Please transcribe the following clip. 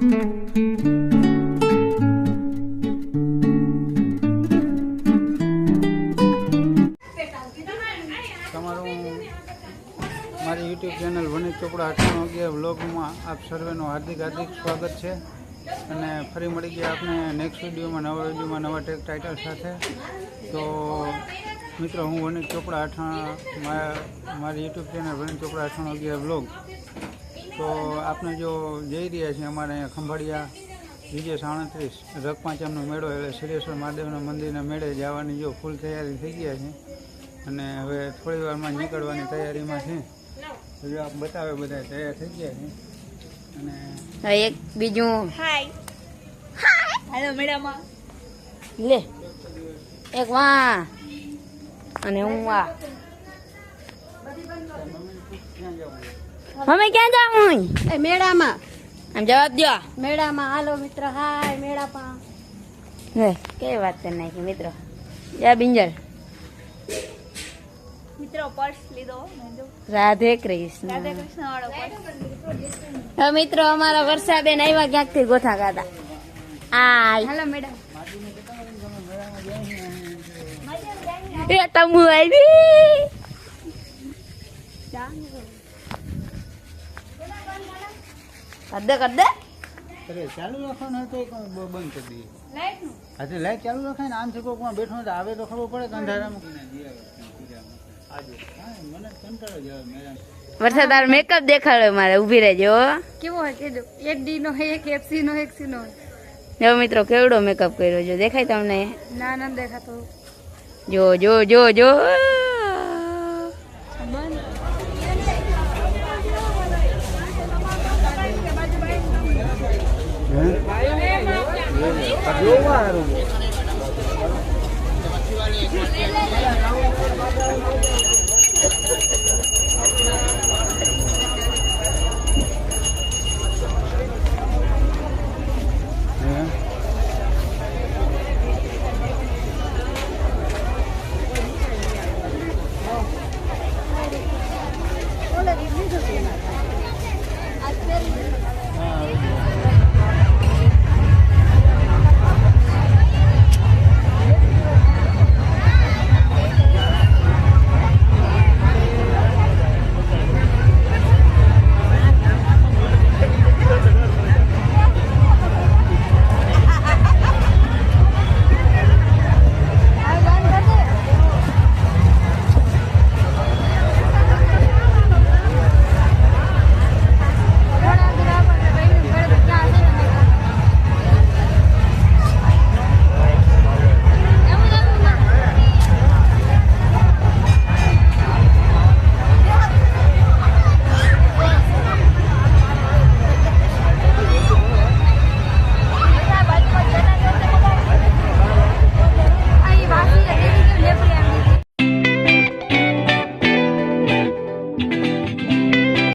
મારી YouTube channel વનિત ચોપડા 9811 વ્લોગમાં આપ સર્વેનું હાર્દિક સ્વાગત છે અને ફરી મળી ગયા આપણે નેક્સ્ટ વિડીયોમાં નવા ટેગ ટાઇટલ સાથે. તો મિત્રો, હું વનિત ચોપડા મારી યુટ્યુબ ચેનલ વનિત ચોપડા 9811 વ્લોગ. તો આપણે જો જઈ રહ્યા છીએ અમારે અહીંયા ખંભાળિયા DJ37 રગ પાંચમનો મેળો એટલે સિદ્ધેશ્વર મહાદેવના મંદિરના મેળે જવાની જો ફૂલ તૈયારી થઈ ગયા છે અને હવે થોડી વારમાં નીકળવાની તૈયારીમાં છે. જો આપ બતાવે બધા તૈયાર થઈ ગયા છે અને એક બીજું હાય હેલો મેડમ લે એક વા અને હું વા. મમ્મી ક્યાં જાઉં? એ મેળામાં આમ જવાબ દો. મેળામાં હાલો મિત્ર. હાય મેળામાં. હે કઈ વાત કરી નાખી મિત્રો. જા બિંજલ. મિત્રો પર્સ લીધો. રાધે કૃષ્ણ. રાધે કૃષ્ણ વાળો પર્સ. હવે મિત્રો, અમારા વર્ષાબેન આવ્યા ક્યાંકથી ગોથા ગાતા. આય હેલો મેડમ. એ તમુ આવી. કદે અરે ચાલુ રાખવાનું હોય તો બંધ કરી દઈએ. આજે લાઈટ ચાલુ રખાય ને આમથી કોઈકમાં બેઠો તો આવે તો ખબર પડે કે અંધારામાં મને કંટાળો જ આવે મેડમ. વરસાદ મેકઅપ દેખાડો મારે. ઊભી રહેજો. કેવો હોય કીધું? એક ડી નો હે, એક એફસી નો, એક સી નો. જો મિત્રો, કેવડો મેકઅપ કર્યો જો દેખાય તમને? ના ના દેખાતો. જો જો જો જો જોવા